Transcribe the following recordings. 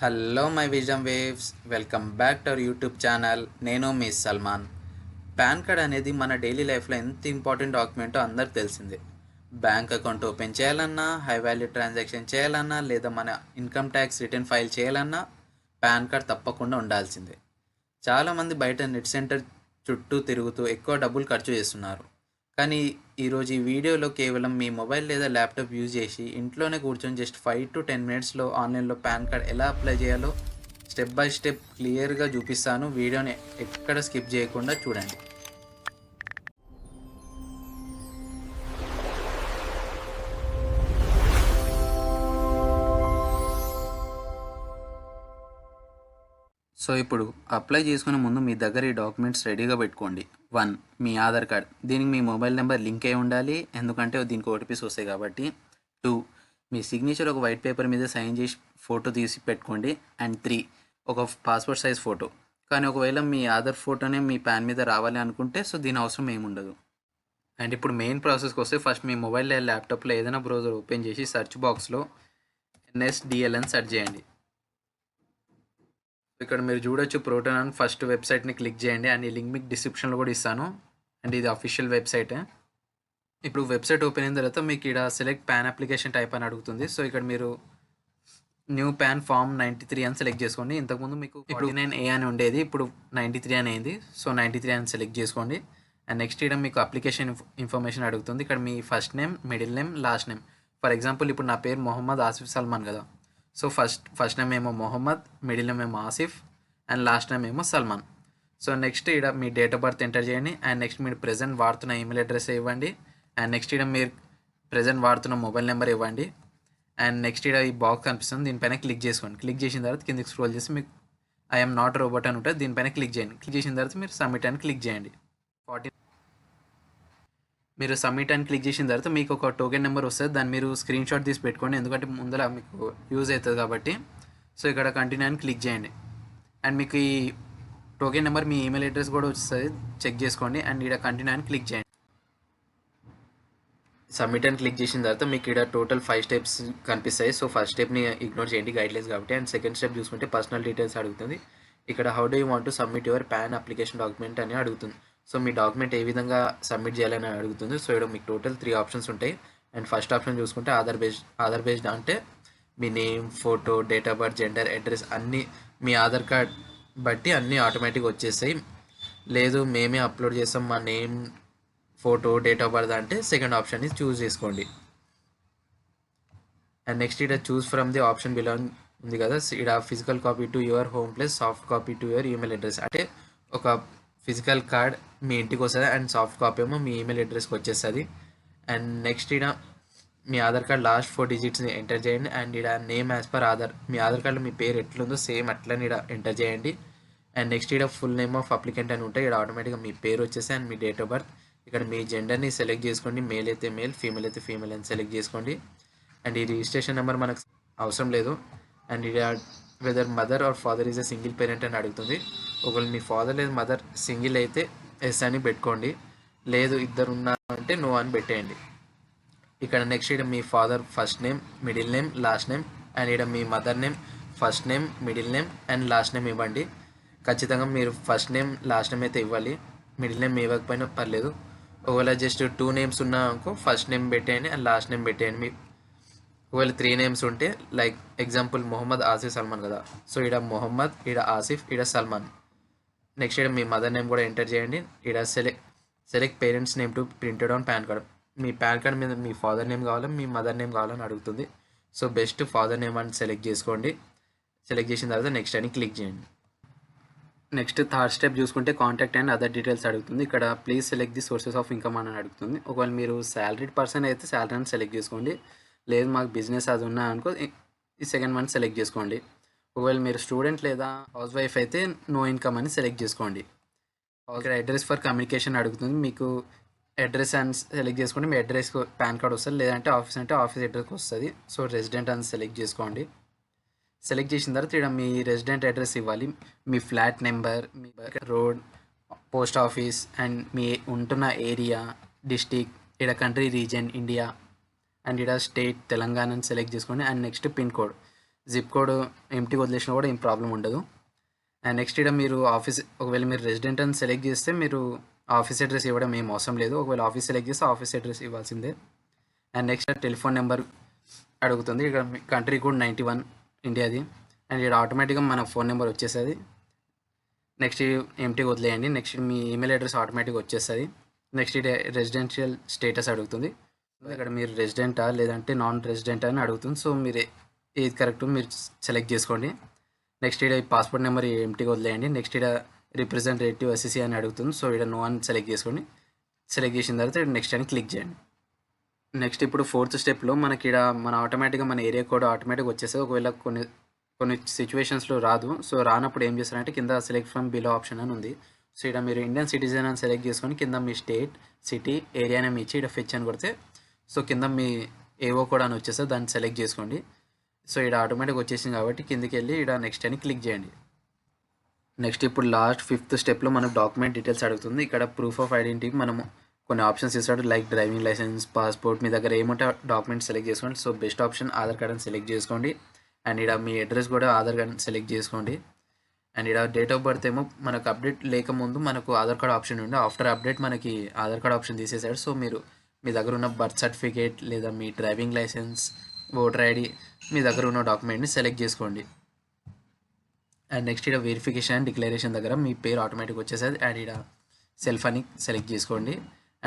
Hello my vision waves, welcome back to our YouTube channel. నేను మీ Salman. Pan card అనేది మన daily లైఫ్లో ఎంత ఇంపార్టెంట్ డాక్యుమెంటో అందరికి తెలిసిందే. బ్యాంక్ అకౌంట్ ఓపెన్ చేయాలన్నా, హై వాల్యూ ట్రాన్సాక్షన్ చేయాలన్నా, లేదా మన ఇన్కమ్ ట్యాక్స్ రిటర్న్ ఫైల్ చేయాలన్నా పాన్ కార్డ్ తప్పకుండా ఉండాల్సిందే. చాలామంది బయట నెట్ సెంటర్ చుట్టూ తిరుగుతూ ఎక్కువ డబ్బులు ఖర్చు చేస్తున్నారు. కానీ ఈరోజు ఈ వీడియోలో కేవలం మీ మొబైల్ లేదా ల్యాప్టాప్ యూజ్ చేసి ఇంట్లోనే కూర్చొని జస్ట్ 5 to 10 minutes ఆన్లైన్లో పాన్ కార్డ్ ఎలా అప్లై చేయాలో స్టెప్ బై స్టెప్ క్లియర్గా చూపిస్తాను. వీడియోని ఎక్కడ స్కిప్ చేయకుండా చూడండి. సో ఇప్పుడు అప్లై చేసుకునే ముందు మీ దగ్గర ఈ డాక్యుమెంట్స్ రెడీగా పెట్టుకోండి. 1. మీ ఆధార్ కార్డ్. దీనికి మీ మొబైల్ నెంబర్ లింక్ అయి ఉండాలి, ఎందుకంటే దీనికి ఓటీపీస్ వస్తాయి కాబట్టి. 2. మీ సిగ్నేచర్ ఒక వైట్ పేపర్ మీద సైన్ చేసి ఫోటో తీసి పెట్టుకోండి. అండ్ 3. ఒక పాస్పోర్ట్ సైజ్ ఫోటో. కానీ ఒకవేళ మీ ఆధార్ ఫోటోనే మీ పాన్ మీద రావాలి అనుకుంటే సో దీని అవసరం ఏముండదు. అండ్ ఇప్పుడు మెయిన్ ప్రాసెస్కి వస్తే ఫస్ట్ మీ మొబైల్ లేదా ల్యాప్టాప్లో ఏదైనా బ్రౌజర్ ఓపెన్ చేసి సెర్చ్ బాక్స్లో NSDL అని సెర్చ్ చేయండి. ఇక్కడ మీరు చూడొచ్చు ప్రోటాన్ అని ఫస్ట్ వెబ్సైట్ని క్లిక్ చేయండి. అండ్ ఈ లింక్ మీకు డిస్క్రిప్షన్లో కూడా ఇస్తాను. అండ్ ఇది అఫీషియల్ వెబ్సైటే. ఇప్పుడు వెబ్సైట్ ఓపెన్ అయిన తర్వాత మీకు ఇక్కడ సెలెక్ట్ పాన్ అప్లికేషన్ టైప్ అని అడుగుతుంది. సో ఇక్కడ మీరు న్యూ పాన్ ఫామ్ 93 అని సెలెక్ట్ చేసుకోండి. ఇంతకుముందు మీకు ఇప్పుడు 49A అని ఉండేది, ఇప్పుడు 93 అని అయింది. సో 93 అని సెలెక్ట్ చేసుకోండి. అండ్ నెక్స్ట్ ఇక్కడ మీకు అప్లికేషన్ ఇన్ఫర్మేషన్ అడుగుతుంది. ఇక్కడ మీ first name, middle name, last name. For example ఇప్పుడు నా పేరు మొహమ్మద్ ఆసిఫ్ సల్మాన్ కదా. సో ఫస్ట్ నేమ్ ఏమో మొహమ్మద్, మిడిల్ నేమ్ ఏమో ఆసిఫ్, అండ్ లాస్ట్ నేమ్ ఏమో సల్మాన్. సో నెక్స్ట్ ఇక్కడ మీ డేట్ ఆఫ్ బర్త్ ఎంటర్ చేయండి. అండ్ నెక్స్ట్ మీరు ప్రెజెంట్ వాడుతున్న ఈమెయిల్ అడ్రస్ ఇవ్వండి. అండ్ నెక్స్ట్ ఇక్కడ మీరు ప్రెజెంట్ వాడుతున్న మొబైల్ నెంబర్ ఇవ్వండి. అండ్ నెక్స్ట్ ఇక్కడ ఈ బాక్స్ కనిపిస్తుంది, దీనిపైన క్లిక్ చేసుకోండి. క్లిక్ చేసిన తర్వాత కిందకి స్క్రోల్ చేసి మీకు ఐఎమ్ నాట్ రోబోట్ అని ఉంటుంది, దీనిపైన క్లిక్ చేయండి. క్లిక్ చేసిన తర్వాత మీరు సబ్మిట్ అని క్లిక్ చేయండి. మీరు సబ్మిట్ అని క్లిక్ చేసిన తర్వాత మీకు ఒక టోకెన్ నెంబర్ వస్తుంది, దాన్ని మీరు స్క్రీన్ షాట్ తీసి పెట్టుకోండి, ఎందుకంటే ముందర మీకు యూజ్ అవుతుంది కాబట్టి. సో ఇక్కడ కంటిన్యూ అని క్లిక్ చేయండి. అండ్ మీకు ఈ టోకెన్ నెంబర్ మీ ఈమెయిల్ అడ్రస్ కూడా వస్తుంది, చెక్ చేసుకోండి. అండ్ ఇక్కడ కంటిన్యూ అని క్లిక్ చేయండి. సబ్మిట్ అని క్లిక్ చేసిన తర్వాత మీకు ఇక్కడ టోటల్ 5 స్టెప్స్ కనిపిస్తాయి. సో ఫస్ట్ స్టెప్ని ఇగ్నోర్ చేయండి, గైడ్లైన్స్ కాబట్టి. అండ్ సెకండ్ స్టెప్ చూసుకుంటే పర్సనల్ డీటెయిల్స్ అడుగుతుంది. ఇక్కడ how do you want to submit your pan application document అని అడుగుతుంది. సో మీ డాక్యుమెంట్ ఏ విధంగా సబ్మిట్ చేయాలని అడుగుతుంది. సో ఇక్కడ మీకు టోటల్ 3 ఆప్షన్స్ ఉంటాయి. అండ్ ఫస్ట్ ఆప్షన్ చూసుకుంటే ఆధార్ బేస్డ్ అంటే మీ name, photo, date of birth, gender, address అన్నీ మీ ఆధార్ కార్డ్ బట్టి అన్నీ ఆటోమేటిక్గా వచ్చేస్తాయి. లేదు మేమే అప్లోడ్ చేస్తాం మా name, photo, date of birth అంటే సెకండ్ ఆప్షన్ని చూస్ చేసుకోండి. అండ్ నెక్స్ట్ ఇక్కడ choose from the option belong ఉంది కదా, ఇక్కడ physical copy to your home place, soft copy to your email address. అంటే ఒక ఫిజికల్ కార్డ్ మీ ఇంటికి వస్తుంది అండ్ సాఫ్ట్ కాపీ ఏమో మీ ఈమెయిల్ అడ్రస్కి వచ్చేస్తుంది. అండ్ నెక్స్ట్ ఇక్కడ మీ ఆధార్ కార్డ్ లాస్ట్ 4 డిజిట్స్ని ఎంటర్ చేయండి. అండ్ ఇక్కడ నేమ్ యాజ్ పర్ ఆధార్, మీ ఆధార్ కార్డులో మీ పేరు ఎట్లుందో సేమ్ అట్లని ఇక్కడ ఎంటర్ చేయండి. అండ్ నెక్స్ట్ ఇక్కడ ఫుల్ నేమ్ ఆఫ్ అప్లికెంట్ అని ఉంటాయి, ఇక్కడ ఆటోమేటిక్గా మీ పేరు వచ్చేసి అండ్ మీ డేట్ ఆఫ్ బర్త్. ఇక్కడ మీ జెండర్ని సెలెక్ట్ చేసుకోండి, మేల్ అయితే మేల్, ఫీమేల్ అయితే ఫీమేల్ అని సెలెక్ట్ చేసుకోండి. అండ్ ఈ రిజిస్ట్రేషన్ నెంబర్ మనకు అవసరం లేదు. అండ్ ఇక్కడ whether mother or father is a single parent అని అడుగుతుంది. ఒకవేళ మీ ఫాదర్ లేదా మదర్ సింగిల్ అయితే ఎస్ అని పెట్టుకోండి, లేదు ఇద్దరు ఉన్నారంటే నో అని పెట్టేయండి. ఇక్కడ నెక్స్ట్ ఇక్కడ మీ father first name, middle name, last name. And ఇక్కడ మీ mother name, first name, middle name and last name ఇవ్వండి. ఖచ్చితంగా మీరు ఫస్ట్ నేమ్, లాస్ట్ నేమ్ అయితే ఇవ్వాలి, మిడిల్ నేమ్ ఇవ్వకపోయినా పర్లేదు. ఒకవేళ జస్ట్ 2 నేమ్స్ ఉన్నా అనుకో ఫస్ట్ నేమ్ పెట్టేయండి అండ్ లాస్ట్ నేమ్ పెట్టేయండి. మీ ఒకవేళ 3 నేమ్స్ ఉంటే లైక్ ఎగ్జాంపుల్ మొహమ్మద్ ఆసిఫ్ సల్మాన్ కదా, సో ఇక్కడ మొహమ్మద్, ఇక్కడ ఆసిఫ్, ఇక్కడ సల్మాన్. నెక్స్ట్ ఇక్కడ మీ మదర్ నేమ్ కూడా ఎంటర్ చేయండి. ఇక్కడ select parents name to printed on pan card. Me pan card మీద మీ ఫాదర్ నేమ్ కావాలా, మీ మదర్ నేమ్ కావాలని అడుగుతుంది. సో బెస్ట్ ఫాదర్ నేమ్ అని సెలెక్ట్ చేసుకోండి. సెలెక్ట్ చేసిన తర్వాత నెక్స్ట్ అని క్లిక్ చేయండి. నెక్స్ట్ థర్డ్ స్టెప్ చూసుకుంటే కాంటాక్ట్ అండ్ అదర్ డీటెయిల్స్ అడుగుతుంది. ఇక్కడ please select the sources of income అని అడుగుతుంది. ఒకవేళ మీరు శాలరీడ్ పర్సన్ అయితే శాలరీ అని సెలెక్ట్ చేసుకోండి, లేదు మాకు బిజినెస్ అది ఉన్నా అనుకో ఈ సెకండ్ వన్ సెలెక్ట్ చేసుకోండి. ఒకవేళ మీరు స్టూడెంట్ లేదా హౌస్ వైఫ్ అయితే నో ఇన్కమ్ అని సెలెక్ట్ చేసుకోండి. ఇక్కడ అడ్రస్ ఫర్ కమ్యూనికేషన్ అడుగుతుంది, మీకు అడ్రస్ అని సెలెక్ట్ చేసుకోండి, మీ అడ్రస్ పాన్ కార్డ్ వస్తుంది, లేదంటే ఆఫీస్ అంటే ఆఫీస్ అడ్రస్కి వస్తుంది. సో రెసిడెంట్ అని సెలెక్ట్ చేసుకోండి. సెలెక్ట్ చేసిన తర్వాత ఇక్కడ మీ రెసిడెంట్ అడ్రస్ ఇవ్వాలి, మీ ఫ్లాట్ నెంబర్, మీ రోడ్, పోస్ట్ ఆఫీస్ అండ్ మీ ఉంటున్న ఏరియా, డిస్టిక్, ఇక్కడ కంట్రీ రీజన్ ఇండియా అండ్ ఇక్కడ స్టేట్ తెలంగాణ అని సెలెక్ట్ చేసుకోండి. And next pin code zip code ఎంటీగా వదిలేసినా కూడా ఏం ప్రాబ్లం ఉండదు. అండ్ నెక్స్ట్ ఇక్కడ మీరు ఒకవేళ మీరు రెసిడెంట్ అని సెలెక్ట్ చేస్తే మీరు ఆఫీస్ అడ్రస్ ఇవ్వడం ఏం అవసరం లేదు. ఒకవేళ ఆఫీస్ సెలెక్ట్ చేస్తే ఆఫీస్ అడ్రస్ ఇవ్వాల్సిందే. అండ్ నెక్స్ట్ టెలిఫోన్ నెంబర్ అడుగుతుంది. ఇక్కడ కంట్రీ కోడ్ 91 ఇండియాది. అండ్ ఇక్కడ ఆటోమేటిక్గా మన ఫోన్ నెంబర్ వచ్చేస్తుంది. నెక్స్ట్ ఎంటీగా వదిలేయండి. నెక్స్ట్ మీ ఈమెయిల్ అడ్రస్ ఆటోమేటిక్గా వచ్చేస్తుంది. నెక్స్ట్ ఇది రెసిడెన్షియల్ స్టేటస్ అడుగుతుంది. ఇక్కడ మీరు రెసిడెంటా లేదంటే నాన్ రెసిడెంట్ అని అడుగుతుంది. సో మీరు ఏది కరెక్ట్ మీరు సెలెక్ట్ చేసుకోండి. నెక్స్ట్ ఇక్కడ పాస్పోర్ట్ నెంబర్ ఎంటీగా వదిలేయండి. నెక్స్ట్ ఇక్కడ రిప్రజెంటేటివ్ అసిసి అని అడుగుతుంది. సో ఇక్కడ నో అని సెలెక్ట్ చేసుకోండి. సెలెక్ట్ చేసిన తర్వాత నెక్స్ట్ అని క్లిక్ చేయండి. నెక్స్ట్ ఇప్పుడు 4th స్టెప్లో మనకి ఇక్కడ ఆటోమేటిక్గా మన ఏరియా కోడ్ ఆటోమేటిక్గా వచ్చేస్తుంది. ఒకవేళ కొన్ని సిచ్యువేషన్స్లో రాదు. సో రానప్పుడు ఏం చేస్తారంటే కింద సెలెక్ట్ ఫ్రమ్ బిలో ఆప్షన్ అని ఉంది. సో ఇక్కడ మీరు ఇండియన్ సిటిజన్ అని సెలెక్ట్ చేసుకొని కింద మీ స్టేట్, సిటీ, ఏరియా నేమ్ ఇచ్చి ఇక్కడ ఫెచ్ అని కొడితే సో కింద మీ ఏవో కోడ్ అని వచ్చేస్తుంది. దాన్ని సెలెక్ట్ చేసుకోండి. సో ఇక్కడ ఆటోమేటిక్గా వచ్చేసింది కాబట్టి కిందకి వెళ్ళి ఇక్కడ నెక్స్ట్ అని క్లిక్ చేయండి. నెక్స్ట్ ఇప్పుడు లాస్ట్ 5th స్టెప్లో మనకు డాక్యుమెంట్ డీటెయిల్స్ అడుగుతుంది. ఇక్కడ ప్రూఫ్ ఆఫ్ ఐడెంటిటీ మనము కొన్ని ఆప్షన్స్ ఇస్తాడు. లైక్ డ్రైవింగ్ లైసెన్స్, పాస్పోర్ట్, మీ దగ్గర ఏముంటే డాక్యుమెంట్ సెలెక్ట్ చేసుకోండి. So best option Aadhaar card అని సెలెక్ట్ చేసుకోండి. అండ్ ఇక్కడ మీ అడ్రస్ కూడా ఆధార్ కార్డ్ సెలెక్ట్ చేసుకోండి. అండ్ ఇక్కడ డేట్ ఆఫ్ బర్త్ ఏమో మనకు అప్డేట్ లేకముందు మనకు ఆధార్ కార్డ్ ఆప్షన్ ఉండే. ఆఫ్టర్ అప్డేట్ మనకి ఆధార్ కార్డ్ ఆప్షన్ తీసేసాడు. సో మీరు మీ దగ్గర ఉన్న బర్త్ సర్టిఫికేట్ లేదా మీ డ్రైవింగ్ లైసెన్స్, ఓటర్ ఐడి, మీ దగ్గర ఉన్న డాక్యుమెంట్ని సెలెక్ట్ చేసుకోండి. అండ్ నెక్స్ట్ ఇక్కడ వెరిఫికేషన్ అండ్ డిక్లరేషన్ దగ్గర మీ పేరు ఆటోమేటిక్ వచ్చేస్తుంది. అండ్ ఇక్కడ సెల్ఫ్ అని సెలెక్ట్ చేసుకోండి.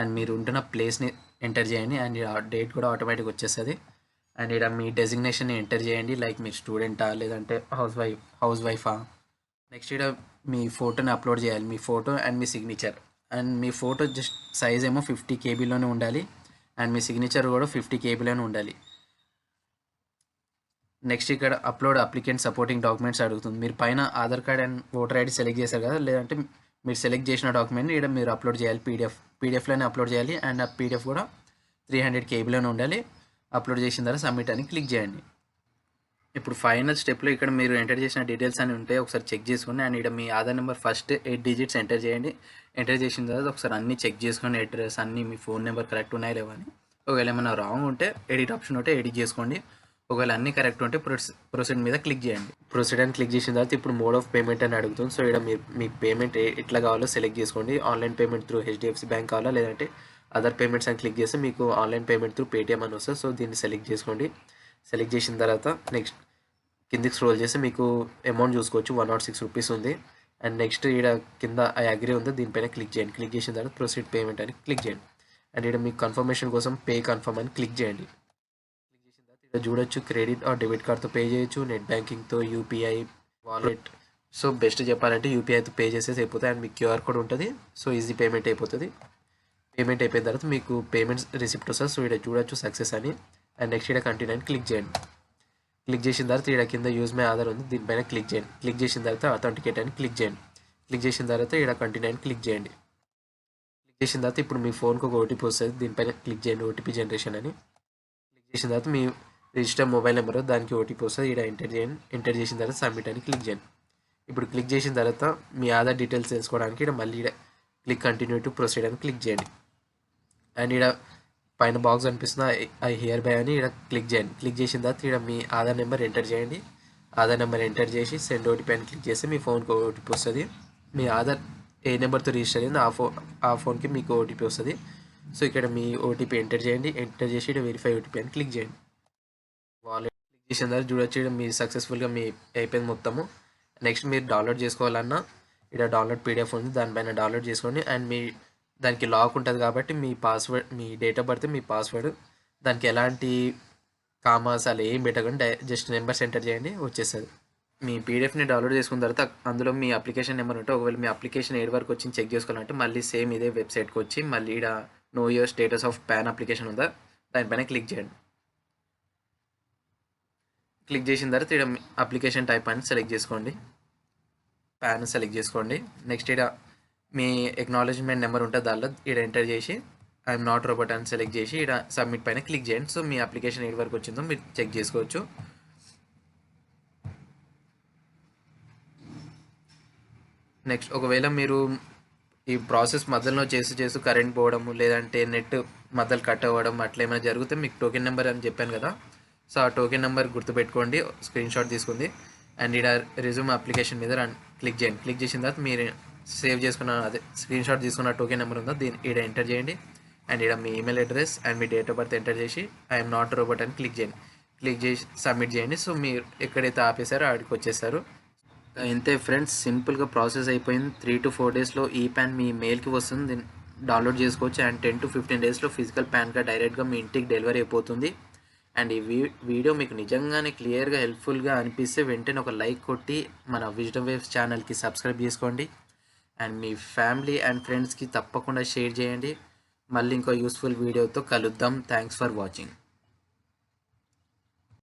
అండ్ మీరు ఉంటున్న ప్లేస్ని ఎంటర్ చేయండి. అండ్ ఇక్కడ డేట్ కూడా ఆటోమేటిక్ వచ్చేస్తుంది. అండ్ ఇక్కడ మీ డెసిగ్నేషన్ని ఎంటర్ చేయండి. లైక్ మీరు స్టూడెంటా లేదంటే హౌస్ వైఫా. నెక్స్ట్ ఇక్కడ మీ ఫోటోని అప్లోడ్ చేయాలి. మీ ఫోటో అండ్ మీ సిగ్నేచర్. అండ్ మీ ఫోటో జస్ట్ సైజ్ ఏమో 50 KB ఉండాలి. అండ్ మీ సిగ్నేచర్ కూడా 50 KB ఉండాలి. నెక్స్ట్ ఇక్కడ అప్లోడ్ అప్లికెంట్ సపోర్టింగ్ డాక్యుమెంట్స్ అడుగుతుంది. మీరు పైన Aadhaar card and voter ID select చేశారు కదా, లేదంటే మీరు సెలెక్ట్ చేసిన డాక్యుమెంట్ని ఇక్కడ మీరు అప్లోడ్ చేయాలి. పీడిఎఫ్లోనే అప్లోడ్ చేయాలి. అండ్ ఆ పీడిఎఫ్ కూడా 300 KB ఉండాలి. అప్లోడ్ చేసిన తర్వాత సబ్మిట్ అని క్లిక్ చేయండి. ఇప్పుడు ఫైనల్ స్టెప్లో ఇక్కడ మీరు ఎంటర్ చేసిన డీటెయిల్స్ అని ఉంటే ఒకసారి చెక్ చేసుకోండి. అండ్ ఇక్కడ మీ Aadhaar number first 8 digits enter చేయండి. ఎంటర్ చేసిన తర్వాత ఒకసారి అన్నీ చెక్ చేసుకోండి. అడ్రస్ అన్నీ మీ ఫోన్ నెంబర్ కరెక్ట్ ఉన్నాయా లేవని. ఒకవేళ ఏమైనా రాంగ్ ఉంటే ఎడిట్ ఆప్షన్ ఉంటే ఎడిట్ చేసుకోండి. ఒకవేళ అన్నీ కరెక్ట్ ఉంటే ప్రొసీడ్ మీద క్లిక్ చేయండి. ప్రొసీడ్ అని క్లిక్ చేసిన తర్వాత ఇప్పుడు మోడ్ ఆఫ్ పేమెంట్ అని అడుగుతుంది. సో ఇక్కడ మీకు పేమెంట్ ఎట్లా కావాలో సెలెక్ట్ చేసుకోండి. Online payment through HDFC bank కావాలా లేదంటే అదర్ పేమెంట్స్ అని క్లిక్ చేస్తే మీకు ఆన్లైన్ పేమెంట్ త్రూ పేటిఎం అని వస్తుంది. సో దీన్ని సెలెక్ట్ చేసుకోండి. సెలెక్ట్ చేసిన తర్వాత నెక్స్ట్ కిందికి స్క్రోల్ చేస్తే మీకు అమౌంట్ చూసుకోవచ్చు. 106 రూపీస్ ఉంది. అండ్ నెక్స్ట్ ఇక్కడ కింద ఐ అగ్రీ ఉంది, దీనిపైన క్లిక్ చేయండి. క్లిక్ చేసిన తర్వాత ప్రొసీడ్ పేమెంట్ అని క్లిక్ చేయండి. అండ్ ఇక్కడ మీకు కన్ఫర్మేషన్ కోసం పే కన్ఫర్మ్ అని క్లిక్ చేయండి. క్లిక్ చేసిన తర్వాత ఇక్కడ చూడొచ్చు క్రెడిట్ ఆర్ డెబిట్ కార్డ్తో పే చేయొచ్చు, నెట్ బ్యాంకింగ్తో, యూపీఐ, వాలెట్. సో బెస్ట్ చెప్పాలంటే యూపీఐతో పే చేసేసి అయిపోతుంది. అండ్ మీకు QR కోడ్ ఉంటుంది. సో ఈజీ పేమెంట్ అయిపోతుంది. పేమెంట్ అయిపోయిన తర్వాత మీకు పేమెంట్స్ రిసిప్ట్ వస్తుంది. సో ఇక్కడ చూడొచ్చు సక్సెస్ అని. అండ్ నెక్స్ట్ ఇక్కడ కంటిన్యూ అని క్లిక్ చేయండి. క్లిక్ చేసిన తర్వాత ఇక్కడ కింద యూజ్ మై ఆధార్ ఉంది, దీనిపైన క్లిక్ చేయండి. క్లిక్ చేసిన తర్వాత అథెంటికేట్ అని క్లిక్ చేయండి. క్లిక్ చేసిన తర్వాత ఇక్కడ కంటిన్యూ అని క్లిక్ చేయండి. క్లిక్ చేసిన తర్వాత ఇప్పుడు మీ ఫోన్కి ఒక ఓటీపీ వస్తుంది, దీనిపైన క్లిక్ చేయండి. ఓటీపీ జనరేషన్ అని క్లిక్ చేసిన తర్వాత మీ రిజిస్టర్ మొబైల్ నెంబర్ దానికి ఓటీపీ వస్తుంది, ఇక్కడ ఎంటర్ చేయండి. ఎంటర్ చేసిన తర్వాత సబ్మిట్ అని క్లిక్ చేయండి. ఇప్పుడు క్లిక్ చేసిన తర్వాత మీ ఆధార్ డీటెయిల్స్ తెలుసుకోవడానికి ఇక్కడ మళ్ళీ ఇక్కడ క్లిక్ కంటిన్యూ టు ప్రొసీడ్ అని క్లిక్ చేయండి. అండ్ ఇక్కడ పైన బాక్స్ అనిపిస్తుంది ఐ హియర్ బై అని ఇక్కడ క్లిక్ చేయండి. క్లిక్ చేసిన తర్వాత ఇక్కడ మీ ఆధార్ నెంబర్ ఎంటర్ చేయండి. ఆధార్ నెంబర్ ఎంటర్ చేసి సెండ్ ఓటీపీ అని క్లిక్ చేస్తే మీ ఫోన్కి ఓటీపీ వస్తుంది. మీ ఆధార్ ఏ నెంబర్తో రిజిస్టర్ అయిందో ఆ ఫోన్కి మీకు ఓటీపీ వస్తుంది. సో ఇక్కడ మీ ఓటీపీ ఎంటర్ చేయండి. ఎంటర్ చేసి ఇక్కడ వెరిఫై ఓటీపీ అని క్లిక్ చేయండి. వాలెట్ క్లిక్ చేసిన తర్వాత చూడొచ్చు ఇక్కడ మీ సక్సెస్ఫుల్గా మీ అయిపోయింది మొత్తము. నెక్స్ట్ మీరు డౌన్లోడ్ చేసుకోవాలన్నా ఇక్కడ డౌన్లోడ్ PDF ఉంది, దానిపైన డౌన్లోడ్ చేసుకోండి. అండ్ మీ దానికి లాక్ ఉంటుంది కాబట్టి మీ పాస్వర్డ్, మీ డేట్ ఆఫ్ బర్త్, మీ పాస్వర్డ్, దానికి ఎలాంటి కామాస్ అలా ఏం పెట్టకండి, జస్ట్ నెంబర్స్ ఎంటర్ చేయండి, వచ్చేస్తుంది. మీ PDFని డౌన్లోడ్ చేసుకున్న తర్వాత అందులో మీ అప్లికేషన్ నెంబర్ ఉంటే ఒకవేళ మీ అప్లికేషన్ ఏడు వరకు వచ్చి చెక్ చేసుకోవాలంటే మళ్ళీ సేమ్ ఇదే వెబ్సైట్కి వచ్చి మళ్ళీ ఇక్కడ know your status of PAN application ఉందా దానిపైన క్లిక్ చేయండి. క్లిక్ చేసిన తర్వాత ఇక్కడ అప్లికేషన్ టైప్ అని సెలెక్ట్ చేసుకోండి, పాన్ సెలెక్ట్ చేసుకోండి. నెక్స్ట్ ఇక్కడ మీ ఎక్నాలజ్మెంట్ నెంబర్ ఉంటుంది, దానిలో ఇక్కడ ఎంటర్ చేసి ఐఎమ్ నాట్ రోబోట్ అని సెలెక్ట్ చేసి ఇక్కడ సబ్మిట్ పైన క్లిక్ చేయండి. సో మీ అప్లికేషన్ ఏడు వరకు వచ్చిందో మీరు చెక్ చేసుకోవచ్చు. నెక్స్ట్ ఒకవేళ మీరు ఈ ప్రాసెస్ మధ్యలో చేస్తూ కరెంట్ పోవడము లేదంటే నెట్ మధ్యలో కట్ అవ్వడం అట్లా ఏమైనా జరిగితే మీకు టోకెన్ నెంబర్ అని చెప్పాను కదా, సో ఆ టోకెన్ నెంబర్ గుర్తుపెట్టుకోండి, స్క్రీన్ షాట్ తీసుకుంది. అండ్ ఇక్కడ రెజ్యూమ్ అప్లికేషన్ మీద క్లిక్ చేయండి. క్లిక్ చేసిన తర్వాత మీరు సేవ్ చేసుకున్న అదే స్క్రీన్ షాట్ తీసుకున్న టోకెన్ నెంబర్ ఉందో దీన్ని ఇక్కడ ఎంటర్ చేయండి. అండ్ ఇక్కడ మీ ఈమెయిల్ అడ్రస్ అండ్ మీ డేట్ ఆఫ్ బర్త్ ఎంటర్ చేసి ఐఎమ్ నాట్ రోబోట్ అని క్లిక్ చేయండి. క్లిక్ చేసి సబ్మిట్ చేయండి. సో మీరు ఎక్కడైతే ఆపేసారో ఆడికి వచ్చేస్తారు. ఇంతే ఫ్రెండ్స్, సింపుల్గా ప్రాసెస్ అయిపోయింది. 3 to 4 డేస్లో ఈ ప్యాన్ మీ మెయిల్కి వస్తుంది, దీన్ని డౌన్లోడ్ చేసుకోవచ్చు. అండ్ 10 to 15 డేస్లో ఫిజికల్ పాన్ కార్డ్ డైరెక్ట్గా మీ ఇంటికి డెలివరీ అయిపోతుంది. అండ్ ఈ వీడియో మీకు నిజంగానే క్లియర్గా హెల్ప్ఫుల్గా అనిపిస్తే వెంటనే ఒక లైక్ కొట్టి మన విజ్డమ్ వేవ్స్ ఛానల్కి సబ్స్క్రైబ్ చేసుకోండి. అండ్ మీ ఫ్యామిలీ అండ్ ఫ్రెండ్స్కి తప్పకుండా షేర్ చేయండి. మళ్ళీ ఇంకో యూస్ఫుల్ వీడియోతో కలుద్దాం. Thanks for watching.